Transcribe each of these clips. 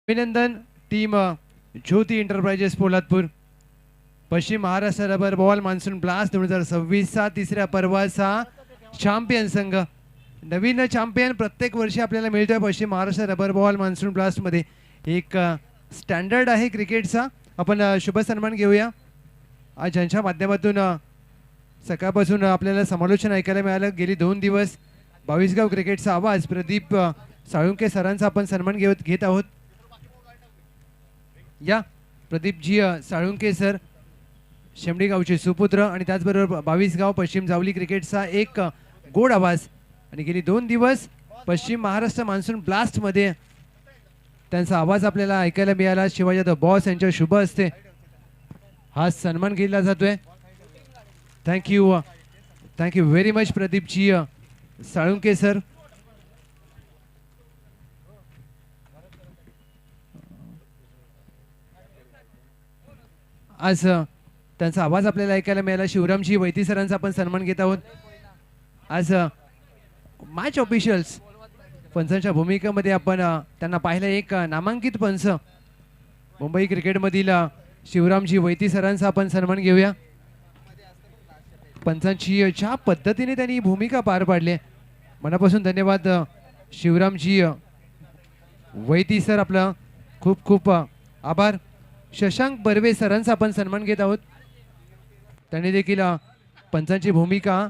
अभिनंदन टीम ज्योती एंटरप्राइजेस पोलादपूर पश्चिम Maharashtra rubber ball monsoon blast 2026 चा तिसऱ्या पर्वाचा चॅम्पियन संघ नवीन चॅम्पियन प्रत्येक वर्षी आपल्याला मिळतोय पश्चिम Maharashtra rubber ball monsoon blast मध्ये एक स्टँडर्ड आहे क्रिकेटचा आपण शुभ सन्मान घेऊया आज ज्यांच्या माध्यमातून सकाळपासून आपल्याला समालोचन ऐकायला मिळालं गेली 2 दिवस 22 गाव क्रिकेटचा आवाज प्रदीप साळुंके सरांचा आपण सन्मान घेत आहोत या प्रदीपजी साळुंके सर शेमडी गावचे सुपुत्र आणि त्याचबरोबर 22 गाव पश्चिम जावली क्रिकेटचा एक गोड आवाज आणि गेली 2 दिवस पश्चिम महाराष्ट्र मान्सून ब्लास्ट मध्ये त्यांचा आवाज आपल्याला ऐकायला मिळाला शिवाजी द बॉस यांच्या शुभ हस्ते हा सन्मान केला जातोय thank you very much प्रदीपजी Salunke sir आज त्यांचा आवाज आपल्याला ऐकायला मिळाला शिवरामजी वैती सरांचा आपण सन्मान घेत आहोत आज मॅच ऑफिशियल्स पंचांच्या भूमिकेमध्ये आपण त्यांना पाहिलं एक नामांकित पंच मुंबई क्रिकेटमधील शिवरामजी वैती सरांचा आपण सन्मान घेऊया पंचांची ज्या पद्धतीने त्यांनी भूमिका पार पाडली मनापासून धन्यवाद शिवरामजी वैती सर आपलं खूप खूप आभार शशांक बर्वे सरांचा आपण सन्मान घेत आहोत त्यांनी देखील पंचांची भूमिका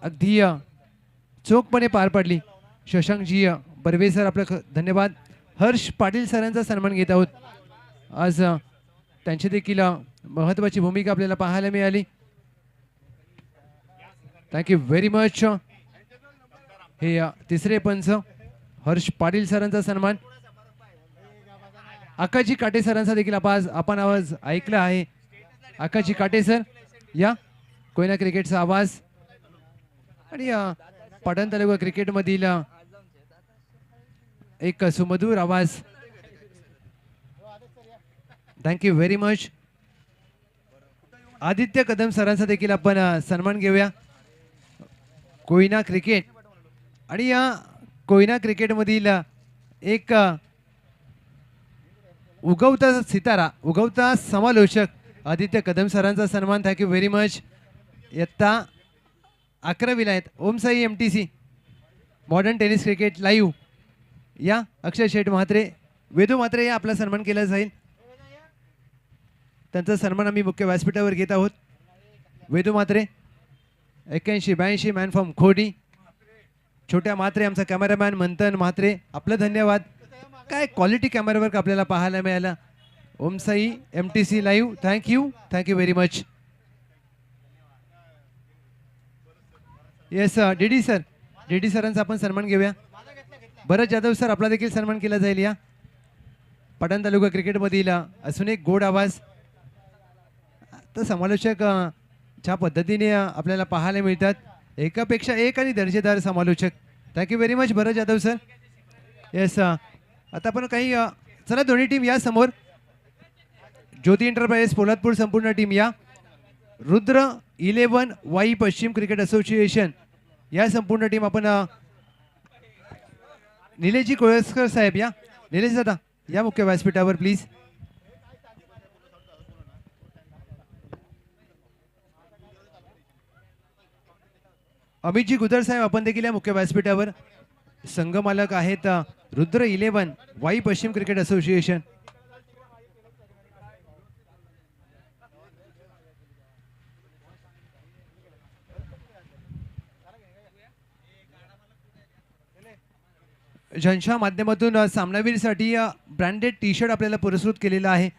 अगदी चोखपणे पार पाडली शशांकजी बर्वे सर आपलं धन्यवाद हर्ष पाटील सरांचा सन्मान घेत आहोत आज त्यांची देखील महत्त्वाची भूमिका आपल्याला पाहायला मिळाली थँक्यू व्हेरी मच हे तिसरे पंच हर्ष पाटील सरांचा सन्मान आकाजी काटे सरांचा देखील आपण आवाज ऐकला आहे आकाजी काटे सर या कोयना क्रिकेटचा आवाज आणि पाटण तालुका क्रिकेटमधील एक सुमधुर आवाज thank you very much Aditya Kadam सरांचा देखील आपण सन्मान घेऊया कोयना क्रिकेट आणि या कोयना क्रिकेटमधील एक उगवता सितारा उगवता समालोचक आदित्य कदम सरांचा सन्मान थँक्यू व्हेरी मच इयत्ता 11वीला आहेत Om Sai MTC modern tennis cricket live या अक्षय शेठ म्हात्रे वेदू म्हात्रे या आपला सन्मान केला जाईल त्यांचा सन्मान आम्ही मुख्य व्यासपीठावर घेत आहोत वेदू म्हात्रे 81-82 मॅन फ्रॉम खोडी छोट्या म्हात्रे आमचा कॅमेरामॅन मंथन म्हात्रे आपलं धन्यवाद काय क्वालिटी कॅमेरावर्क आपल्याला पाहायला मिळाला Om Sai MTC live thank you very much yes DD सरांचा आपण सन्मान घेऊया भरत जाधव सर आपला देखील सन्मान केला जाईल या पाटण तालुका क्रिकेटमधील असून एक गोड आवाज तर समालोचक ज्या पद्धतीने आपल्याला पाहायला मिळतात एकापेक्षा एक आणि दर्जेदार समालोचक thank you very much Bharat Jadhav sir yes आता आपण काही चला दोन्ही टीम या समोर ज्योती एंटरप्राइजेस पोलादपूर संपूर्ण टीम या रुद्र 11 वाई पश्चिम क्रिकेट असोसिएशन या संपूर्ण टीम आपण निलेशजी कोळसकर साहेब या निलेश दादा या मुख्य व्यासपीठावर प्लीज अमितजी गुदर साहेब आपण देखील या मुख्य व्यासपीठावर संघ मालक आहेत रुद्र 11 वाई पश्चिम क्रिकेट असोसिएशन ज्यांच्या माध्यमातून सामनावीरसाठी ब्रँडेड टी-शर्ट आपल्याला पुरस्कृत केलेला आहे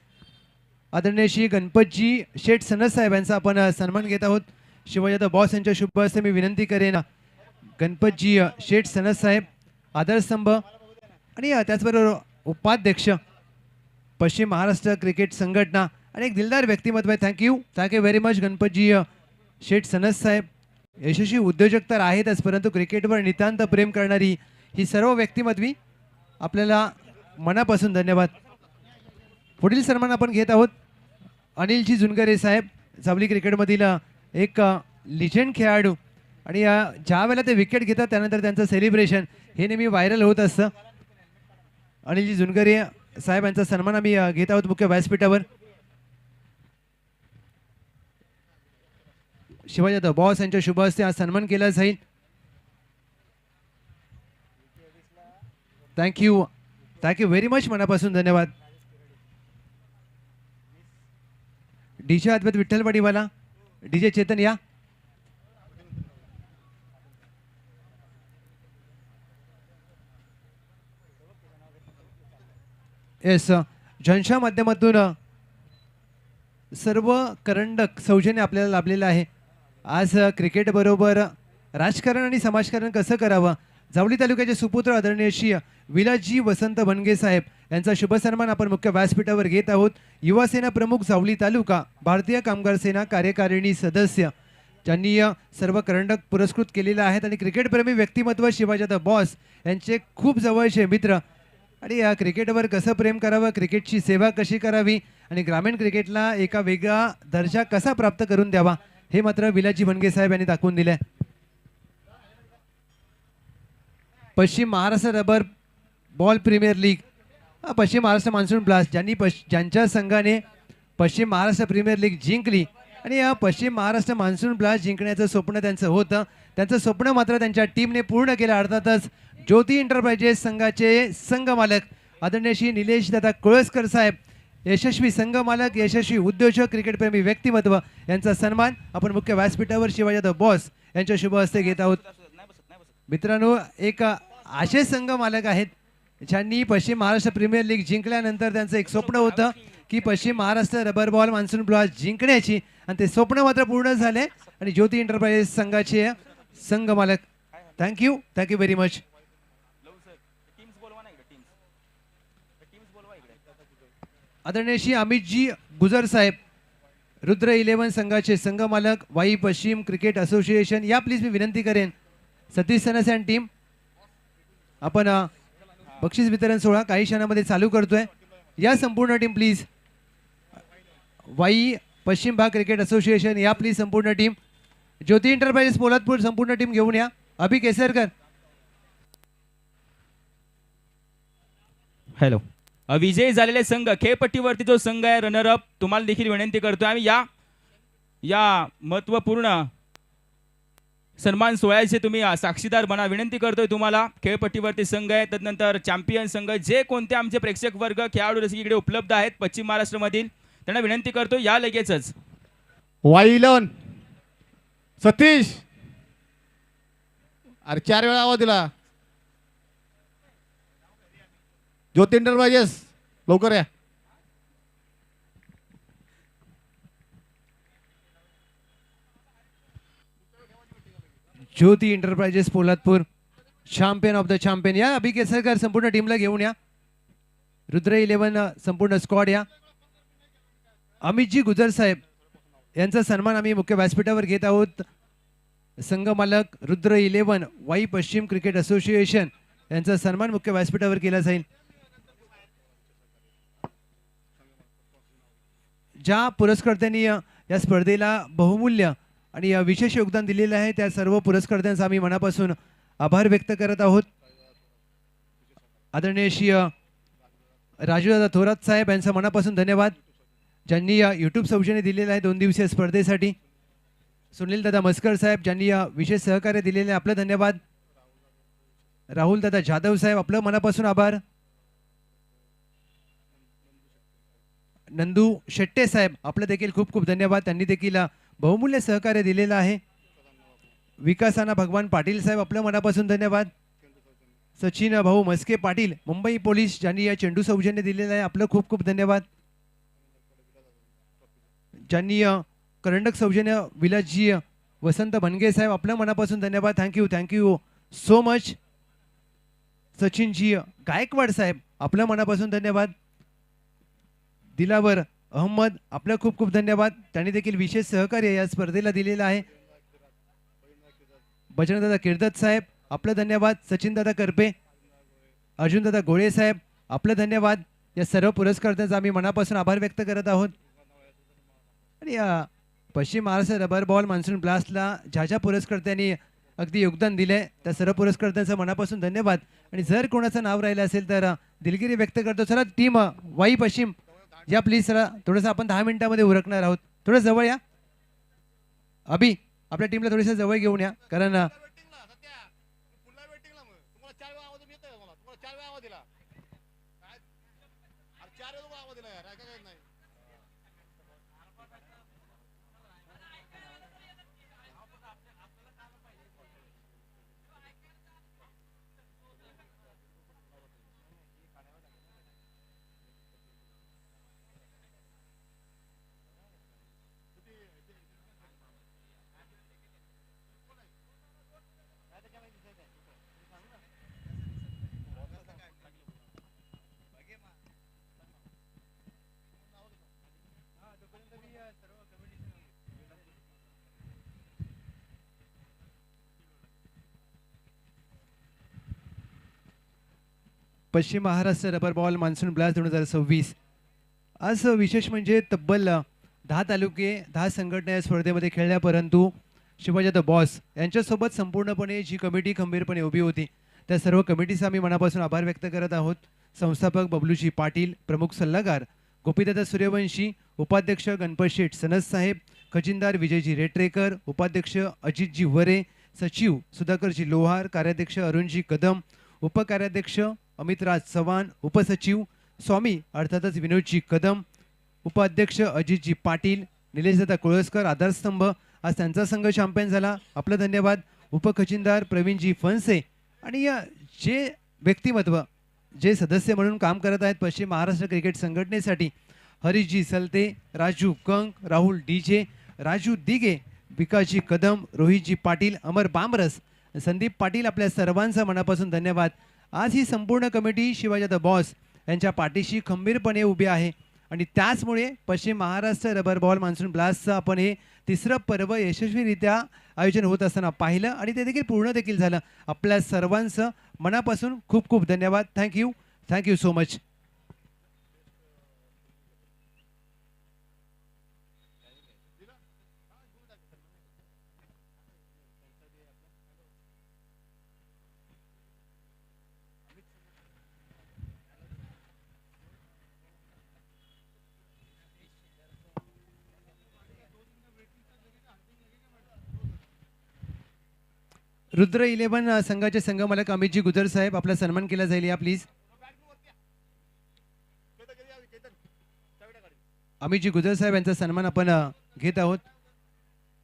आदरणीय श्री गणपतजी शेठ सनद साहेब यांचा आपण सन्मान घेत आहोत शिवाजी द बॉस यांच्या शुभ हस्ते मी विनंती करेन गणपतजी शेठ सनद साहेब आदरस्तंभ आणि त्याचबरोबर उपाध्यक्ष पश्चिम महाराष्ट्र क्रिकेट संघटना आणि एक दिलदार व्यक्तिमत्व आहे थँक्यू व्हेरी मच गणपतजी शेठ सनद साहेब यशस्वी उद्योजक तर आहेतच परंतु क्रिकेटवर नितांत प्रेम करणारी ही सर्व व्यक्तिमत्वी आपल्याला मनापासून धन्यवाद पुढील सन्मान आपण घेत आहोत अनिलजी जुनगरे साहेब जावली क्रिकेटमधील एक लिजेंड खेळाडू आणि ज्या वेळेला ते विकेट घेतात त्यानंतर त्यांचं सेलिब्रेशन हे नेहमी व्हायरल होत असतं अनिलजी जुनगरे साहेब यांचा सन्मान आम्ही घेत आहोत मुख्य व्यासपीठावर. शिवाजी द बॉस यांच्या शुभ हस्ते आज सन्मान केला जाईल. थँक्यू व्हेरी मच, मनापासून धन्यवाद. डीजे अद्वैत विठ्ठलवाडीवाला, डीजे चेतन या. येस, जनशा माध्यमातून सर्व करंडक सौजन्य आपल्याला लाभलेलं आहे. आज क्रिकेट बरोबर राजकारण आणि समाजकारण कसं करावं, जावली तालुक्याचे सुपुत्र आदरणीय श्री विलासजी वसंत बनगे साहेब यांचा शुभ सन्मान आपण मुख्य व्यासपीठावर घेत आहोत. युवा सेना प्रमुख जावली तालुका, भारतीय कामगार सेना कार्यकारिणी सदस्य, ज्यांनी सर्व करंडक पुरस्कृत केलेले आहेत आणि क्रिकेटप्रेमी व्यक्तिमत्व शिवाजी द बॉस यांचे खूप जवळचे मित्र. आणि या क्रिकेटवर कसं प्रेम करावं, क्रिकेटची सेवा कशी करावी आणि ग्रामीण क्रिकेटला एका वेगळा दर्जा कसा प्राप्त करून द्यावा, हे मात्र विलासजी बनगे साहेब यांनी दाखवून दिले. पश्चिम Maharashtra rubber ball premier league, पश्चिम महाराष्ट्र मान्सून ब्लास्ट, ज्यांच्या संघाने पश्चिम महाराष्ट्र प्रीमियर लीग जिंकली आणि या पश्चिम महाराष्ट्र मान्सून ब्लास्ट जिंकण्याचं स्वप्न त्यांचं होतं. त्यांचं स्वप्न मात्र त्यांच्या टीमने पूर्ण केलं. अर्थातच ज्योती एंटरप्राइजेस संघाचे संघ मालक आदरणीय श्री निलेश दादा कोळसकर साहेब, यशस्वी संघ मालक, यशस्वी उद्योजक, क्रिकेटप्रेमी व्यक्तिमत्व यांचा सन्मान आपण मुख्य व्यासपीठावर शिवाजी द बॉस यांच्या शुभ हस्ते घेत आहोत. मित्रांनो, एक असे संघ मालक आहेत ज्यांनी पश्चिम महाराष्ट्र प्रीमियर लीग जिंकल्यानंतर त्यांचं एक स्वप्न होतं की पश्चिम Maharashtra rubber ball monsoon blast जिंकण्याची, आणि ते स्वप्न मात्र पूर्ण झाले. आणि ज्योती एंटरप्राइजेस संघाचे संघ मालक, थँक्यू व्हेरी मच. आदरणीय श्री अमितजी गुजर साहेब, रुद्र 11 संघाचे संघ मालक, वाई पश्चिम क्रिकेट असोसिएशन या. प्लीज मी विनंती करेन सतीश सनस अँड टीम, आपण बक्षीस वितरण सोहळा काही क्षणामध्ये चालू करतोय. या संपूर्ण टीम प्लीज, वाई पश्चिम भाग क्रिकेट असोसिएशन या प्लीज संपूर्ण टीम. ज्योती एंटरप्राइजेस पोलादपूर संपूर्ण टीम घेऊन या. अभि केसरकर. हॅलो. विजयी झालेले संघ, खेळपट्टीवरती जो संघ आहे रनरअप, तुम्हाला देखील विनंती करतोय आम्ही या महत्वपूर्ण सन्मान सोहळ्याचे तुम्ही साक्षीदार बना. विनंती करतोय तुम्हाला. खेळपट्टीवरती संघ आहे, तदनंतर चॅम्पियन संघ, जे कोणते आमचे प्रेक्षक वर्ग खेळाडू इकडे उपलब्ध आहेत पश्चिम महाराष्ट्रामधील, त्यांना विनंती करतो या लगेचच. वाईलन सतीश, अरे 4 वेळा आवाज दिला. ज्योती एंटरप्राइजेस लवकर या. Jyoti enterprises Poladpur, champion of the champion या. अभि केसरकर संपूर्ण टीमला घेऊन या. रुद्र 11 संपूर्ण स्क्वॉड या. अमितजी गुजर साहेब यांचा सन्मान आम्ही मुख्य व्यासपीठावर घेत आहोत. संघ मालक रुद्र 11 वाई पश्चिम क्रिकेट असोसिएशन यांचा सन्मान मुख्य व्यासपीठावर केला जाईल. ज्या पुरस्कर्त्यांनी या स्पर्धेला बहुमूल्य आणि विशेष योगदान दिलेलं आहे त्या सर्व पुरस्कर्त्यांचा आम्ही मनापासून आभार व्यक्त करत आहोत. आदरणीय श्री राजूदादा थोरात साहेब यांचा मनापासून धन्यवाद, ज्यांनी यूट्यूब सौजन्य दिलेलं आहे 2 दिवसीय स्पर्धेसाठी. सुनील दादा मस्कर साहेब, ज्यांनी विशेष सहकार्य दिलेले, आपलं धन्यवाद. राहुल दादा जाधव साहेब, आपलं मनापासून आभार. नंदू शेट्टे साहेब, आपलं देखील खूप खूप धन्यवाद, त्यांनी देखील बहुमूल्य सहकार्य दिलेलं आहे. विकासाना भगवान पाटील साहेब, आपलं मनापासून धन्यवाद. सचिन भाऊ मस्के पाटील मुंबई पोलीस, ज्यांनी या चेंडू सौजन्य दिलेलं आहे, आपलं खूप खूप धन्यवाद. ज्यांनी करंडक सौजन्य विलासजी वसंत बनगे साहेब, आपलं मनापासून धन्यवाद. Thank you so much. Sachinji Gaikwad साहेब, आपलं मनापासून धन्यवाद. दिलावर अहमद, आपलं खूप खूप धन्यवाद, त्यांनी देखील विशेष सहकार्य या स्पर्धेला दिलेलं आहे. बजरंगदादा किर्दत साहेब, आपलं धन्यवाद. सचिनदादा करपे, अर्जुनदादा गोळे साहेब, आपलं धन्यवाद. या सर्व पुरस्कर्त्यांचा आम्ही मनापासून आभार व्यक्त करत आहोत. आणि या पश्चिम महाराष्ट्र रबर बॉल मान्सून ब्लास्टला ज्या पुरस्कर्त्यांनी अगदी योगदान दिले त्या सर्व पुरस्कर्त्यांचा मनापासून धन्यवाद. आणि जर कोणाचं नाव राहिलं असेल तर दिलगिरी व्यक्त करतो. चला टीम वाई पश्चिम या प्लीज, चला थोडंसं आपण 10 मिनिटामध्ये उरकणार आहोत. थोडं जवळ या अभि, आपल्या टीमला थोडंसं जवळ घेऊन या, कारण पश्चिम Maharashtra rubber ball monsoon blast 2026. आज विशेष म्हणजे तब्बल 10 तालुके 10 संघटना या स्पर्धेमध्ये खेळल्या, परंतु शिवाजी द बॉस यांच्यासोबत संपूर्णपणे जी कमिटी खंबीरपणे उभी होती त्या सर्व कमिटीचा आम्ही मनापासून आभार व्यक्त करत आहोत. संस्थापक बबलूजी पाटील, प्रमुख सल्लागार गोपीदादा सूर्यवंशी, उपाध्यक्ष गणपत शेठ सनस साहेब, खजिनदार विजयजी रेटरेकर, उपाध्यक्ष अजितजी वरे, सचिव सुधाकरजी लोहार, कार्याध्यक्ष अरुणजी कदम, उपकार्याध्यक्ष अमितराज चव्हाण, उपसचिव स्वामी अर्थातच विनोदजी कदम, उपाध्यक्ष अजितजी पाटील, निलेशदादा कोळसकर आधारस्तंभ. आज त्यांचा संघ चॅम्पियन झाला, आपलं धन्यवाद. उपखजिनदार प्रवीणजी फणसे आणि जे व्यक्तिमत्व जे सदस्य म्हणून काम करत आहेत पश्चिम महाराष्ट्र क्रिकेट संघटनेसाठी, हरीशजी सलते, राजू कंक, राहुल डीजे, राजू दिगे, विकासजी कदम, रोहितजी पाटील, अमर बामरस, संदीप पाटील, आपल्या सर्वांचा मनापासून धन्यवाद. आज ही संपूर्ण कमिटी शिवाजी द बॉस यांच्या पाठीशी खंबीरपणे उभी आहे आणि त्याचमुळे पश्चिम महाराष्ट्र रबर बॉल मान्सून ब्लास्टचं आपण हे तिसरं पर्व यशस्वीरित्या आयोजन होत असताना पाहिलं आणि ते देखील पूर्ण देखील झालं. आपल्या सर्वांचं मनापासून खूप खूप धन्यवाद. Thank you, thank you so much. Rudra 11 संघाचे संघमालक अमितजी गुजर साहेब, आपला सन्मान केला जाईल या प्लीज. अमितजी गुजर साहेब यांचा सन्मान आपण घेत आहोत.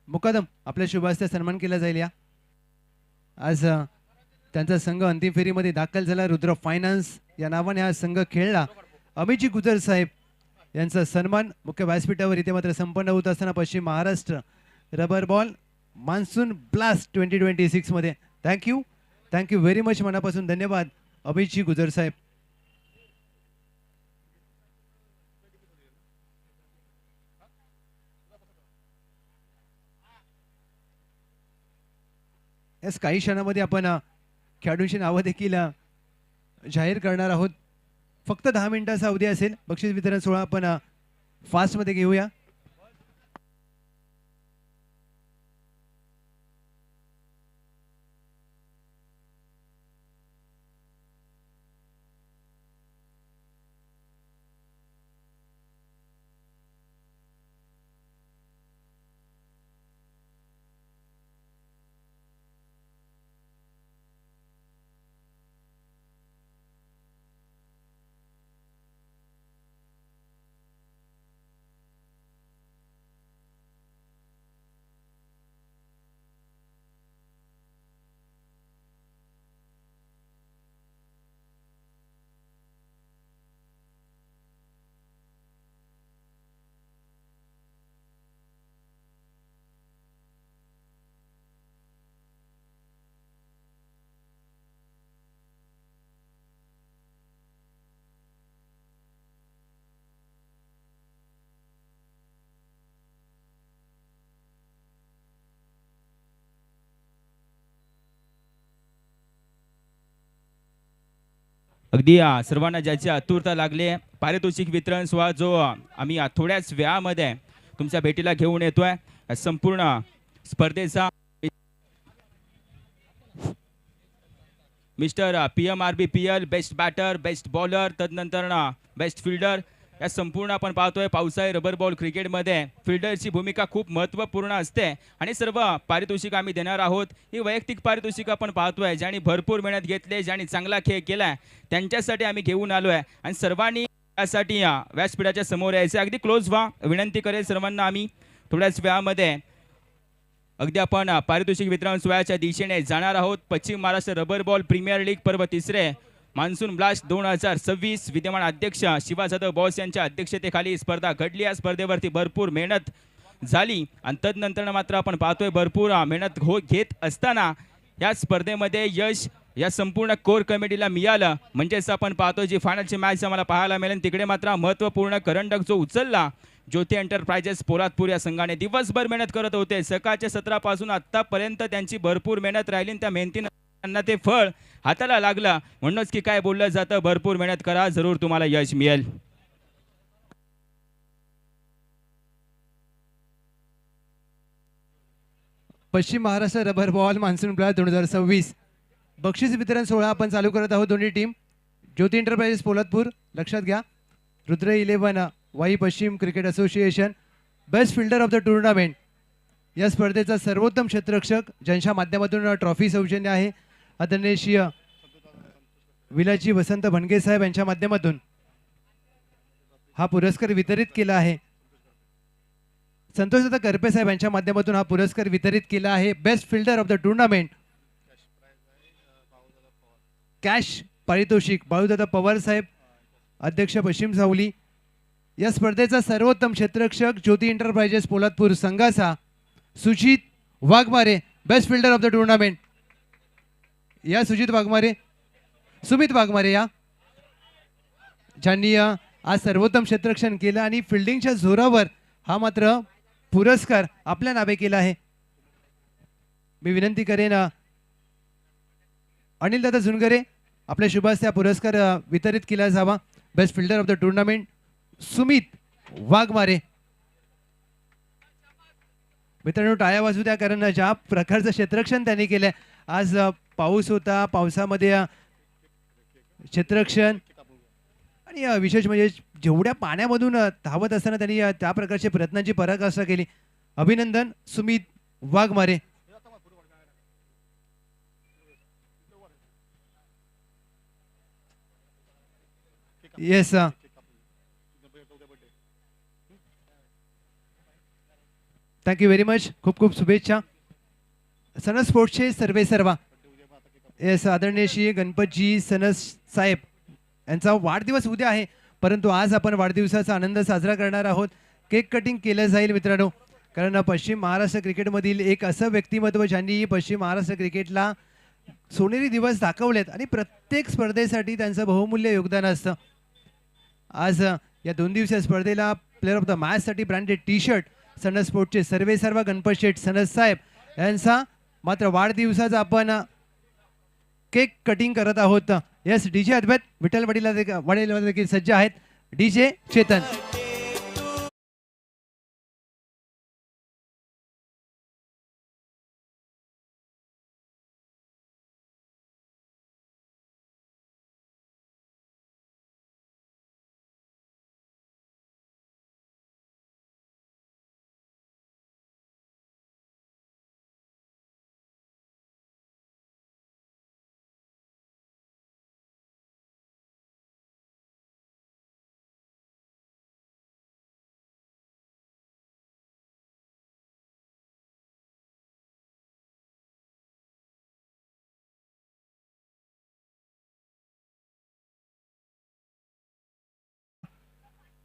मुकादम, आपल्या शुभ हस्ते सन्मान केला जाईल या. आज त्यांचा संघ अंतिम फेरीमध्ये दाखल झाला. रुद्र फायनान्स या नावाने हा संघ खेळला. अमितजी गुजर साहेब यांचा सन्मान मुख्य व्यासपीठावर इथे मात्र संपन्न होत असताना पश्चिम Maharashtra rubber ball monsoon blast 2026 मध्ये थँक्यू, थँक्यू व्हेरी मच. मनापासून धन्यवाद अभिजी गुजर साहेब. याच काही क्षणामध्ये आपण खेळाडूंची नावं देखील जाहीर करणार आहोत. फक्त 10 मिनिटाचा अवधी असेल. बक्षीस वितरण सोहळा आपण फास्टमध्ये घेऊया. अगदी सर्वांना ज्याची आतुरता लागली आहे, पारितोषिक वितरण सोहळा जो आम्ही थोड्याच वेळामध्ये तुमच्या भेटीला घेऊन येतोय. संपूर्ण स्पर्धेचा mister PMRBPL best batter, best bowler, तदनंतर बेस्ट फिल्डर, या संपूर्ण आपण पाहतोय पावसाळी रबर बॉल क्रिकेटमध्ये फिल्डरची भूमिका खूप महत्त्वपूर्ण असते आणि सर्व पारितोषिक आम्ही देणार आहोत. ही वैयक्तिक पारितोषिक आपण पाहतोय, ज्यांनी भरपूर मेहनत घेतली, ज्यांनी चांगला खेळ केलाय, त्यांच्यासाठी आम्ही घेऊन आलोय आणि सर्वांनी यासाठी व्यासपीठाच्या समोर यायचं. अगदी क्लोज व्हा, विनंती करेल सर्वांना. आम्ही थोड्याच वेळामध्ये अगदी आपण पारितोषिक वितरण सोहळ्याच्या दिशेने जाणार आहोत. पश्चिम Maharashtra rubber ball premier league पर्व तिसरे मान्सून ब्लास्ट 2026 विद्यमान अध्यक्ष शिवा जाधव बॉस यांच्या अध्यक्षतेखाली स्पर्धा घडली. या स्पर्धेवरती भरपूर मेहनत झाली आणि तदनंतर मात्र आपण पाहतोय भरपूर मेहनत घेत असताना या स्पर्धेमध्ये यश या संपूर्ण कोर कमिटीला मिळालं. म्हणजेच आपण पाहतो जी फायनलची मॅच आम्हाला पाहायला मिळेल, तिकडे मात्र महत्त्वपूर्ण करंडक जो उचलला ज्योती एंटरप्राइजेस पोलादपूर या संघाने. दिवसभर मेहनत करत होते, सकाळच्या सत्रापासून आत्तापर्यंत त्यांची भरपूर मेहनत राहिली आणि त्या मेहनतीनं त्यांना ते फळ हाताला लागलं. म्हणूनच की काय बोललं जातं, भरपूर मेहनत करा, जरूर तुम्हाला यश मिळेल. पश्चिम Maharashtra rubber ball monsoon blast 2026 बक्षीस वितरण सोहळा आपण चालू करत आहोत. दोन्ही टीम ज्योती एंटरप्राइजेस पोलादपूर, लक्षात घ्या, रुद्र 11 वाई पश्चिम cricket association, best fielder of the tournament. या स्पर्धेचा सर्वोत्तम क्षेत्ररक्षक ज्यांच्या माध्यमातून ट्रॉफी सौजन्य आहे आदरणीय श्री विलाजी वसंत भणगे साहेब यांच्या माध्यमातून हा पुरस्कार वितरित केला आहे. संतोषदादा करपे साहेब यांच्या माध्यमातून हा पुरस्कार वितरित केला आहे. Best fielder of the tournament cash पारितोषिक बाळूदादा पवार साहेब, अध्यक्ष पश्चिम सावली. या स्पर्धेचा सर्वोत्तम क्षेत्ररक्षक ज्योती एंटरप्राइजेस पोलादपूर संघाचा Sujit Waghmare, best fielder of the tournament. या सुजित वाघमारे, सुमित वाघमारे या ज्यांनी आज सर्वोत्तम क्षेत्ररक्षण केलं आणि फिल्डिंगच्या जोरावर हा मात्र पुरस्कार आपल्या नावे केला आहे. मी विनंती करेन अनिल दादा झुनगरे आपल्या शुभास्ते पुरस्कार वितरित केला जावा. Best fielder of the tournament Sumit Waghmare. मित्रांनो टाळ्या वाजू द्या, कारण ज्या प्रकारचं क्षेत्ररक्षण त्यांनी केलंय. आज पाऊस होता, पावसामध्ये क्षेत्ररक्षण आणि विशेष म्हणजे जेवढ्या पाण्यामधून धावत असताना त्यांनी त्या प्रकारच्या प्रयत्नांची पराकाष्ठा केली. अभिनंदन Sumit Waghmare. Yes thank you very much. खूप खूप शुभेच्छा. सनस स्पोर्ट्सचे सर्वा येस आदरणीय श्री गणपतजी सनस साहेब यांचा वाढदिवस उद्या आहे, परंतु आज आपण वाढदिवसाचा आनंद साजरा करणार आहोत. केक कटिंग केलं जाईल मित्रांनो, कारण पश्चिम महाराष्ट्र क्रिकेटमधील एक असं व्यक्तिमत्व ज्यांनी पश्चिम महाराष्ट्र क्रिकेटला सोनेरी दिवस दाखवलेत आणि प्रत्येक स्पर्धेसाठी त्यांचं बहुमूल्य योगदान असतं. आज या 2 दिवसीय स्पर्धेला प्लेअर ऑफ द मॅचसाठी ब्रँडेड टी शर्ट सनस स्पोर्टचे सर्व गणपत शेठ सनस साहेब यांचा मात्र वाढदिवसाचा आपण केक कटिंग करत आहोत. यस डीजे अद्वैत विठ्ठल वडील देखील सज्ज आहेत. डीजे चेतन.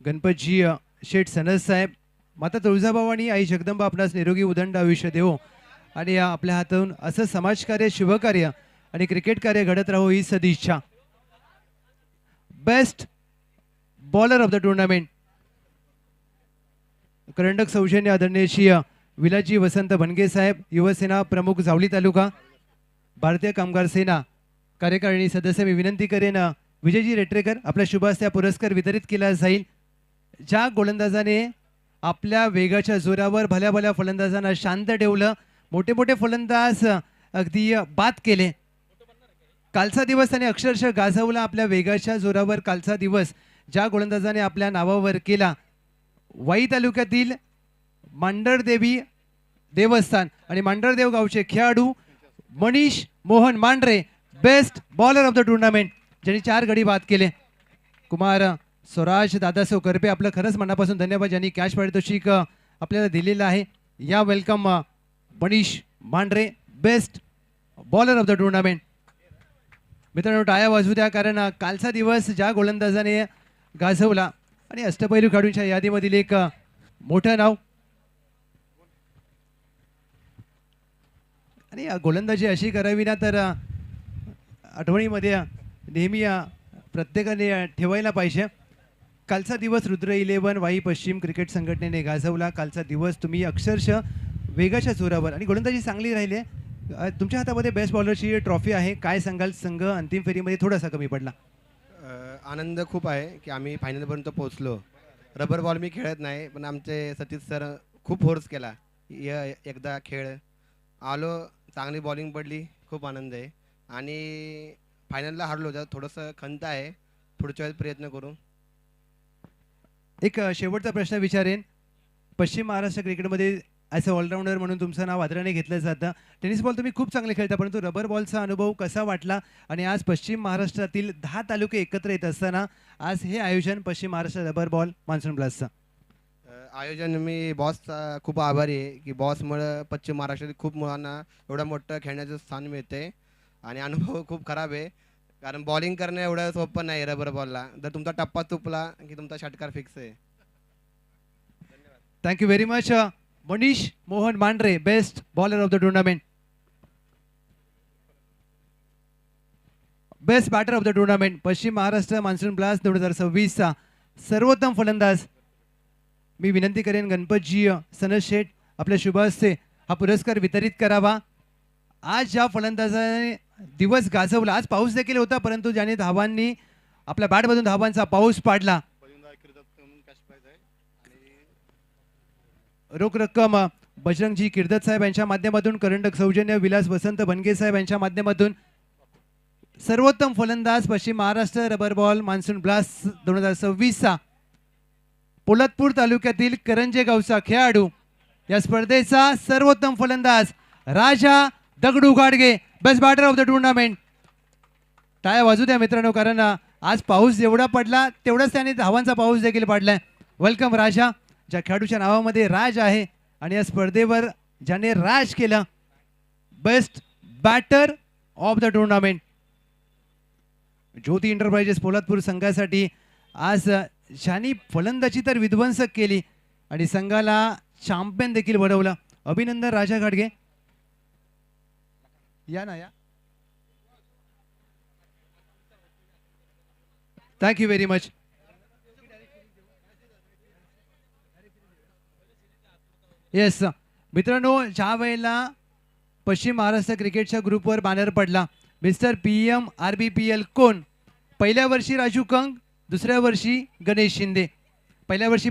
गणपतजी शेठ सनस साहेब, माता तुळजाभवानी आई जगदंबा आपणास निरोगी उदंड आयुष्य देवो आणि आपल्या हातून असं समाजकार्य शुभकार्य आणि क्रिकेट कार्य घडत राहो ही सदिच्छा. Best bowler of the tournament करंडक सौजन्य आदरणीय श्री विलाजी वसंत भणगे साहेब, युवसेना प्रमुख जावली तालुका, भारतीय कामगार सेना कार्यकारिणी सदस्य. मी विनंती करेन विजयजी रेटरेकर आपल्या शुभास्ते पुरस्कार वितरित केला जाईल. ज्या गोलंदाजाने आपल्या वेगाच्या जोरावर भल्या भल्या फलंदाजांना शांत ठेवलं, मोठे मोठे फलंदाज अगदी बाद केले. कालचा दिवस त्याने अक्षरशः गाजवला आपल्या वेगाच्या जोरावर. कालचा दिवस ज्या गोलंदाजाने आपल्या नावावर केला, वाई तालुक्यातील मांडरदेवी देवस्थान आणि मांडरदेव गावचे खेळाडू Manish Mohan Mandhare, best bowler of the tournament, ज्यांनी 4 गडी बाद केले. कुमार स्वराज दादासाहेब करपे, आपलं खरंच मनापासून धन्यवाद, ज्यांनी कॅश पारितोषिक आपल्याला दिलेलं आहे. या welcome Manish Mandhare, best bowler of the tournament. मित्रांनो टाळ्या वाजवू द्या, कारण कालचा दिवस ज्या गोलंदाजाने गाजवला आणि अष्टपैलू खेळाडूंच्या यादीमधील एक मोठं नाव. आणि गोलंदाजी अशी करावी ना तर आठवणीमध्ये नेहमी प्रत्येकाने ठेवायला पाहिजे. कालचा दिवस रुद्र 11 वाई पश्चिम क्रिकेट संघटनेने गाजवला. कालचा दिवस तुम्ही अक्षरशः वेगाच्या जोरावर आणि गोलंदाजी चांगली राहिली आहे. तुमच्या हातामध्ये बेस्ट बॉलरची ट्रॉफी आहे. काय सांगाल, संघ अंतिम फेरीमध्ये थोडासा कमी पडला? आनंद खूप आहे की आम्ही फायनलपर्यंत पोहोचलो. रबर बॉल मी खेळत नाही, पण आमचे सतीश सर खूप फोर्स केला. एकदा खेळ आलो, चांगली बॉलिंग पडली, खूप आनंद आहे. आणि फायनलला हारलो तर थोडंसं खंत आहे. पुढच्या वेळेस प्रयत्न करू. एक शेवटचा प्रश्न विचारेन. पश्चिम महाराष्ट्र क्रिकेटमध्ये ॲज अ ऑलराऊंडर म्हणून तुमचं नाव आदराने घेतलं जातं. टेनिस बॉल तुम्ही खूप चांगले खेळता, परंतु रबर बॉलचा अनुभव कसा वाटला? आणि आज पश्चिम महाराष्ट्रातील 10 तालुके एकत्र येत असताना आज हे आयोजन पश्चिम महाराष्ट्र रबर बॉल मान्सून ब्लास्टचं आयोजन, मी बॉसचा खूप आभारी आहे की बॉसमुळं पश्चिम महाराष्ट्रातील खूप मुलांना एवढं मोठं खेळण्याचं स्थान मिळते. आणि अनुभव खूप खराब आहे, कारण बॉलिंग करणं एवढं सोपं नाही रबर बॉलला. जर तुमचा टप्पा चुकला की तुमचा षटकार फिक्स आहे. Thank you very much. Manish Mohan Mandhare, best bowler of the tournament, best batter of the tournament, पश्चिम महाराष्ट्र मान्सून ब्लास्ट 2026चा सर्वोत्तम फलंदाज. मी विनंती करेन गणपतजी सनद शेठ आपल्या शुभ हस्ते हा पुरस्कार वितरित करावा. आज ज्या फलंदाजाने दिवस गाजवला, आज पाऊस देखील होता, परंतु ज्याने धावांनी आपल्या बॅटमधून धावांचा पाऊस पाडला. रोख रक्कम बजरंगजी किर्दत साहेब यांच्या माध्यमातून, करंडक सौजन्य विलास वसंत बनगे साहेब यांच्या माध्यमातून. सर्वोत्तम फलंदाज Paschim Maharashtra rubber ball monsoon blast 2026चा पोलादपूर तालुक्यातील करंजे गावचा खेळाडू, या स्पर्धेचा सर्वोत्तम फलंदाज Raja Dagdu Gadge, best batter of the tournament. टाळ्या वाजू द्या मित्रांनो, कारण आज पाऊस जेवढा पडला तेवढाच त्याने धावांचा पाऊस देखील पाडलाय. वेलकम राजा, ज्या खेळाडूच्या नावामध्ये राज आहे आणि या स्पर्धेवर ज्याने राज केलं, best batter of the tournament. Jyoti enterprises Poladpur संघासाठी आज ज्यांनी फलंदाजी तर विध्वंसक केली आणि संघाला चॅम्पियन देखील बनवलं. अभिनंदन राजा गाडगे. या ना या. Thank you very much. येस मित्रांनो, ज्या वेळेला पश्चिम महाराष्ट्र क्रिकेटच्या ग्रुपवर बॅनर पडला मिस्टर PM RBPL कोण, पहिल्या वर्षी राजू कंग, दुसऱ्या वर्षी गणेश शिंदे. पहिल्या वर्षी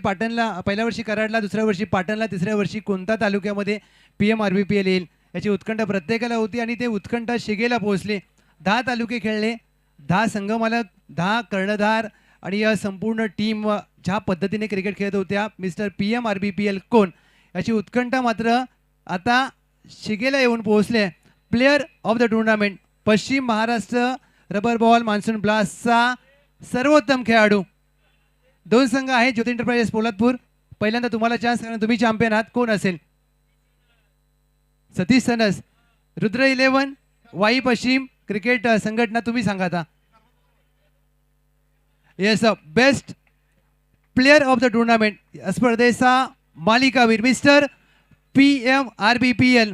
कराडला, दुसऱ्या वर्षी पाटणला, तिसऱ्या वर्षी कोणत्या तालुक्यामध्ये PM RBPL येईल याची उत्कंठा प्रत्येकाला होती आणि ते उत्कंठा शिगेला पोहोचले. 10 तालुके खेळले, 10 संघमालक, 10 कर्णधार आणि या संपूर्ण टीम ज्या पद्धतीने क्रिकेट खेळत होत्या, मिस्टर PM RBPL कोण याची उत्कंठा मात्र आता शिगेला येऊन पोहोचले. प्लेयर ऑफ द टुर्नामेंट पश्चिम महाराष्ट्र रबर बॉल मान्सून ब्लास्टचा सर्वोत्तम खेळाडू. 2 संघ आहेत, ज्योती एंटरप्राइजेस पोलादपूर. पहिल्यांदा तुम्हाला चान्स, कारण तुम्ही चॅम्पियन आहात. कोण असेल? सतीश सनस, रुद्र 11 वाई पश्चिम क्रिकेट संघटना, तुम्ही सांगा आता. Yes, best player of the tournament स्पर्धेचा मालिकावीर mister PM RBPL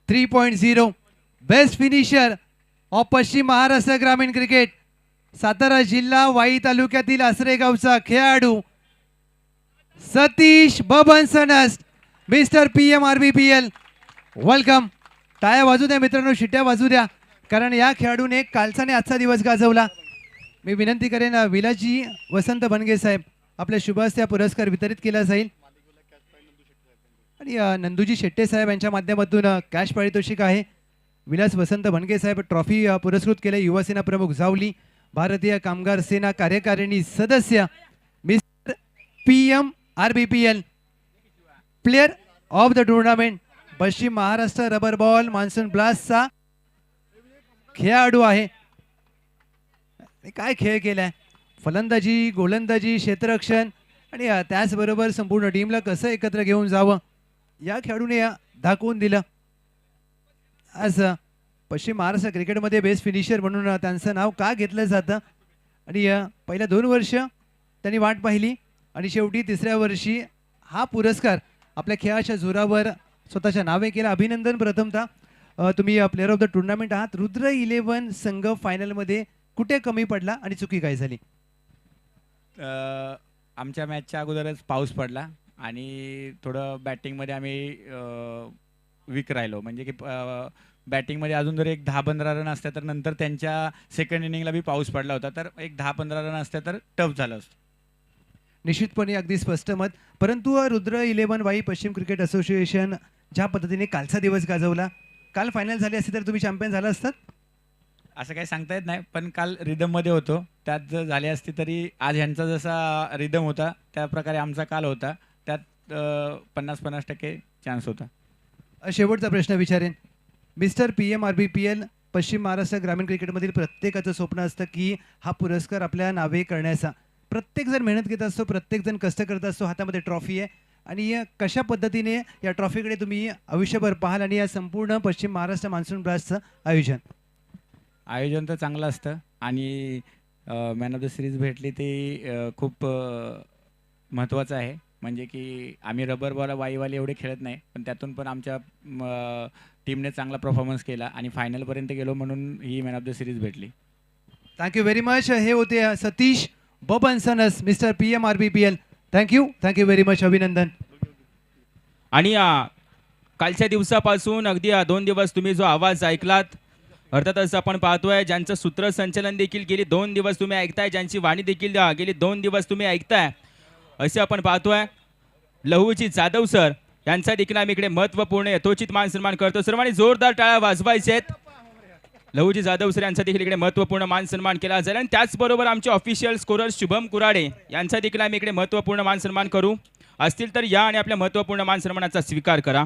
3.0, best finisher of पश्चिम महाराष्ट्र ग्रामीण क्रिकेट, सातारा जिल्हा वाई तालुक्यातील आसरेगावचा खेळाडू Satish Baban sons, mister PM RBPL. Welcome. टाळ्या वाजू द्या मित्रांनो, शिट्या वाजू द्या, कारण या खेळाडूने कालचा आणि आजचा दिवस गाजवला. मी विनंती करेन विलासजी वसंत बनगे साहेब आपल्या शुभ हस्ते हा पुरस्कार वितरित केला जाईल आणि नंदूजी शेट्टे साहेब यांच्या माध्यमातून कॅश पारितोषिक आहे. विलास वसंत भणगे साहेब ट्रॉफी पुरस्कृत केले. युवासेना प्रमुख जावली, भारतीय कामगार सेना कार्यकारिणी सदस्य mister PMRBPL player of the tournament पश्चिम महाराष्ट्र रबर बॉल मान्सून ब्लास्टचा खेळाडू आहे. काय खेळ केलाय, फलंदाजी, गोलंदाजी, क्षेत्ररक्षण आणि त्याचबरोबर संपूर्ण टीमला कसं एकत्र घेऊन जावं या खेळाडूने दाखवून दिलं. आज पश्चिम महाराष्ट्र क्रिकेटमध्ये बेस्ट फिनिशर म्हणून त्यांचं नाव का घेतलं जातं आणि पहिल्या 2 वर्ष त्यांनी वाट पाहिली आणि शेवटी 3ऱ्या वर्षी हा पुरस्कार आपल्या खेळाच्या जोरावर स्वतःच्या नावे केला. अभिनंदन. प्रथमतः तुम्ही प्लेअर ऑफ द टुर्नामेंट आहात. रुद्र 11 संघ फायनलमध्ये कुठे कमी पडला आणि चुकी काय झाली? आमच्या मॅचच्या अगोदरच पाऊस पडला आणि थोडं बॅटिंगमध्ये आम्ही वीक राहिलो. म्हणजे की बॅटिंगमध्ये अजून जर एक 10-15 रन असत्या तर नंतर त्यांच्या सेकंड इनिंगला बी पाऊस पडला होता, तर एक 10-15 रन असत्या तर टफ झालं असतं. निश्चितपणे अगदी स्पष्ट मत. परंतु रुद्र 11 वाई पश्चिम क्रिकेट असोसिएशन ज्या पद्धतीने कालचा दिवस गाजवला, काल फायनल झाली असती तर तुम्ही चॅम्पियन झाला असतात? असं काही सांगता येत नाही, पण काल रिदममध्ये होतो. त्यात जर झाली असती तरी आज ह्यांचा जसा रिदम होता त्या प्रकारे आमचा काल होता, त्यात 50-50% चान्स होता. शेवटचा प्रश्न विचारेन. मिस्टर PMRBPL पश्चिम महाराष्ट्र ग्रामीण क्रिकेटमधील प्रत्येकाचं स्वप्न असतं की हा पुरस्कार आपल्या नावे करण्याचा. प्रत्येकजण मेहनत घेत असतो, प्रत्येकजण कष्ट करत असतो, हातामध्ये ट्रॉफी आहे आणि कशा पद्धतीने या ट्रॉफीकडे तुम्ही आयुष्यभर पाहाल आणि या संपूर्ण पश्चिम महाराष्ट्र मान्सून ब्लास्टचं आयोजन तर चांगलं असतं आणि मॅन ऑफ द सिरीज भेटली ते खूप महत्त्वाचं आहे. म्हणजे की आम्ही रबर बॉल वाईवाले एवढे खेळत नाही, पण त्यातून पण आमच्या टीमने चांगला परफॉर्मन्स केला आणि फायनलपर्यंत गेलो म्हणून he man of the series भेटली. Thank you very much. हे होते Satish Baban sons mister PMRBPL. Thank you very much. अभिनंदन. आणि कालच्या दिवसापासून अगदी 2 दिवस तुम्ही जो आवाज ऐकलात, अर्थातच आपण पाहतोय ज्यांचं सूत्रसंचलन देखील गेली 2 दिवस तुम्ही ऐकताय, ज्यांची वाणी देखील गेली 2 दिवस तुम्ही ऐकताय, असे आपण पाहतोय. लहूजी जाधव सर यांचा देखील आम्ही इकडे महत्त्वपूर्ण यथोचित मान सन्मान करतो. सर्वांनी जोरदार टाळ्या वाजवायचेत. लहूजी जाधव सर यांचा देखील इकडे महत्त्वपूर्ण मान सन्मान केला जाईल आणि त्याचबरोबर आमचे ऑफिशियल स्कोरर शुभम कुराडे यांचा देखील आम्ही इकडे महत्त्वपूर्ण मान सन्मान करू. असतील तर या आणि आपल्या महत्त्वपूर्ण मान सन्मानाचा स्वीकार करा.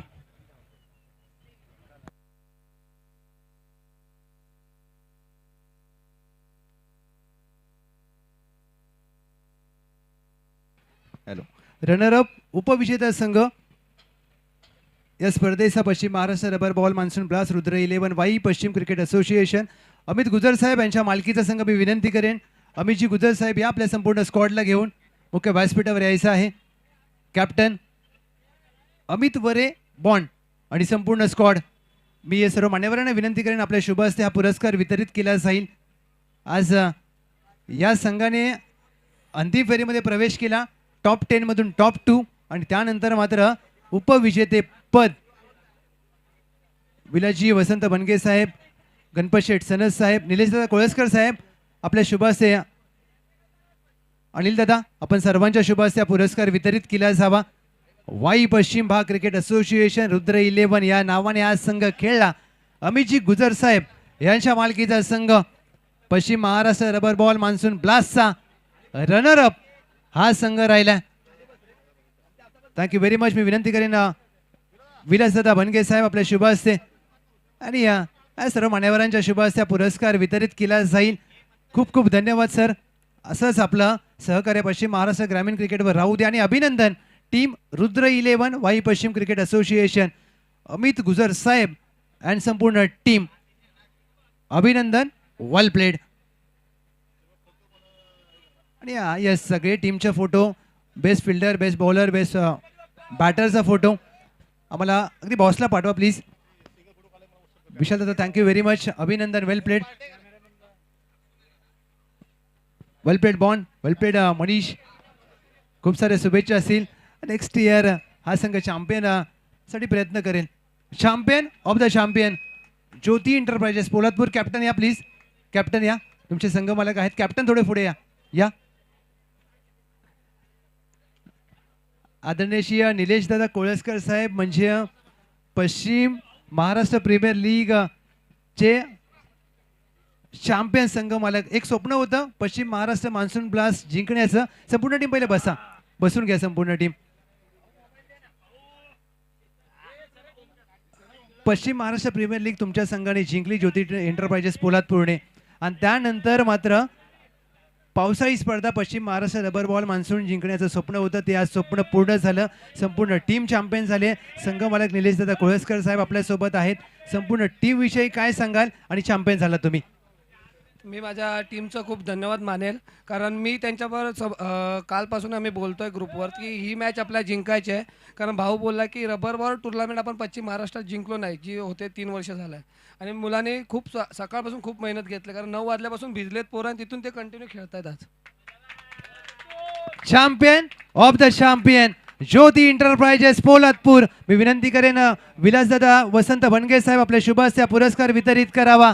रनर अप उपविजेता संघ या स्पर्धेचा पश्चिम Maharashtra rubber ball monsoon blast Rudra 11 Wai पश्चिम क्रिकेट असोसिएशन. अमित गुजर साहेब यांच्या मालकीचा संघ मी विनंती करेन, अमितजी गुजर साहेब या आपल्या संपूर्ण स्क्वॉडला घेऊन मुख्य व्यासपीठावर यायचं आहे. कॅप्टन अमित वरे बॉन्ड आणि संपूर्ण स्क्वॉड, मी या सर्व मान्यवरांना विनंती करेन आपल्या शुभ हस्ते हा पुरस्कार वितरित केला जाईल. आज या संघाने अंतिम फेरीमध्ये प्रवेश केला, टॉप 10 मधून टॉप 2 आणि त्यानंतर मात्र उपविजेते पद विलासजी वसंत बनगे साहेब, गणपत शेठ सनस साहेब, निलेशदादा कोळसकर साहेब आपल्या शुभ हस्ते, अनिल दादा आपण सर्वांच्या शुभ हस्ते पुरस्कार वितरित केला जावा. वाई पश्चिम भाग क्रिकेट असोसिएशन रुद्र 11 या नावाने आज संघ खेळला. अमितजी गुजर साहेब यांच्या मालकीचा संघ Paschim Maharashtra rubber ball monsoon ब्लास्टचा रनर अप हा संघ राहिला. Thank you very much. मी विनंती करेन विलासदादा बनगे साहेब आपल्या शुभ हस्ते आणि या सर्व मान्यवरांच्या शुभ हस्ते पुरस्कार वितरित केला जाईल. खूप खूप धन्यवाद सर. असंच आपलं सहकार्य पश्चिम महाराष्ट्र ग्रामीण क्रिकेटवर राहू द्या आणि अभिनंदन टीम रुद्र 11 वाई पश्चिम क्रिकेट असोसिएशन, अमित गुजर साहेब अँड संपूर्ण टीम, अभिनंदन, वेल प्लेड. आणि यस सगळे टीमचे photo, best fielder, best bowler, best बॅटरचा फोटो आम्हाला अगदी बॉसला पाठवा प्लीज. विशाल दादा थँक्यू व्हेरी मच. अभिनंदन, वेल प्लेड, वेल प्लेड बॉन्ड, वेल प्लेड मनीष. खूप सारे शुभेच्छा असतील. नेक्स्ट इयर हा संघ चॅम्पियन साठी प्रयत्न करेल. Champion of the champion Jyoti enterprises Poladpur. Captain या प्लीज, कॅप्टन या, तुमचे संघ मालक आहेत. कॅप्टन थोडे पुढे या. आदरणीय श्री निलेशदादा कोळसकर साहेब म्हणजे पश्चिम महाराष्ट्र प्रीमियर लीग चे चॅम्पियन संघ मालक. एक स्वप्न होतं पश्चिम महाराष्ट्र मान्सून ब्लास्ट जिंकण्याचं. संपूर्ण टीम पहिले बसा, बसून घ्या संपूर्ण टीम. पश्चिम महाराष्ट्र प्रीमियर लीग तुमच्या संघाने जिंकली ज्योती एंटरप्राइजेस पोलादपूरने. आणि त्यानंतर मात्र पावसाळी स्पर्धा पश्चिम महाराष्ट्र रबर बॉल मान्सून जिंकण्याचं स्वप्न होतं, ते आज स्वप्न पूर्ण झालं. संपूर्ण टीम चॅम्पियन झाले. संघ मालक निलेश दादा कोळसकर साहेब आपल्यासोबत आहेत. संपूर्ण टीम विषयी काय सांगाल आणि चॅम्पियन झाला तुम्ही? मी माझ्या टीमचं खूप धन्यवाद मानेल, कारण मी त्यांच्याबरोबर कालपासून आम्ही बोलतोय ग्रुपवर की ही मॅच आपल्याला जिंकायची आहे. कारण भाऊ बोलला की रबर बॉल टुर्नामेंट आपण पश्चिम महाराष्ट्रात जिंकलो नाही, जी होते 3 वर्ष झालं आहे. आणि मुलांनी खूप सकाळपासून खूप मेहनत घेतली, कारण 9 वाजल्यापासून भिजलेत पोरं आणि तिथून ते कंटिन्यू खेळत आहेत आज. Champion of the champion Jyoti enterprises Poladpur. मी विनंती करेन विलासदादा वसंत बनगे साहेब आपल्या शुभ हस्ते पुरस्कार वितरित करावा.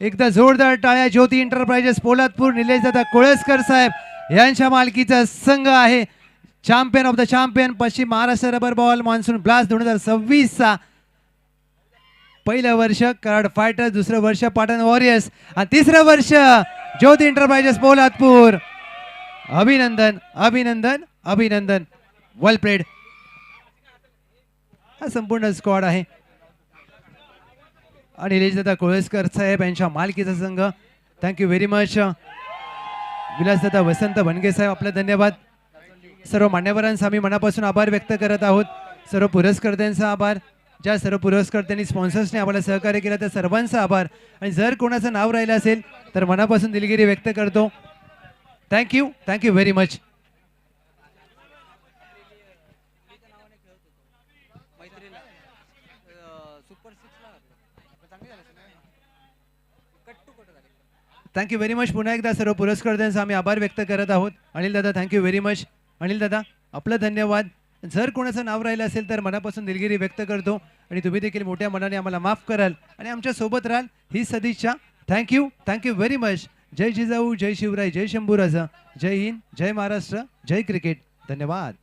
एकदा जोरदार टाळ्या. ज्योती एंटरप्राइजेस पोलादपूर निलेश दादा कोळसकर साहेब यांच्या मालकीचा संघ आहे. चॅम्पियन ऑफ द चॅम्पियन पश्चिम Maharashtra rubber ball monsoon blast 2026 पहिलं वर्ष कराड फायटर्स, दुसरं वर्ष पाटण वॉरियर्स आणि तिसरं वर्ष ज्योती एंटरप्राइजेस पोलादपूर. अभिनंदन अभिनंदन अभिनंदन. Well played. हा संपूर्ण स्क्वॉड आहे आणि निलेशदादा कोळसकर साहेब यांच्या मालकीचा संघ. Thank you very much. Vilasdada Vasant Bange साहेब आपले धन्यवाद. सर्व मान्यवरांचा आम्ही मनापासून आभार व्यक्त करत आहोत. सर्व पुरस्कर्त्यांचा आभार. ज्या सर्व पुरस्कर्त्यांनी स्पॉन्सर्सने आम्हाला सहकार्य केलं त्या सर्वांचा आभार. आणि जर कोणाचं नाव राहिलं असेल तर मनापासून दिलगिरी व्यक्त करतो. Thank you thank you very much. Thank you very much. पुन्हा एकदा सर्व पुरस्कर्त्यांचा आम्ही आभार व्यक्त करत आहोत. अनिल दादा थँक्यू व्हेरी मच. अनिल दादा आपलं धन्यवाद. जर कोणाचं नाव राहिलं असेल तर मनापासून दिलगिरी व्यक्त करतो आणि तुम्ही देखील मोठ्या मनाने आम्हाला माफ कराल आणि आमच्या सोबत राहाल ही सदिच्छा. Thank you thank you very much. जय जिजाऊ, जय शिवराय, जय शंभूराजा, जय हिंद, जय महाराष्ट्र, जय क्रिकेट. धन्यवाद.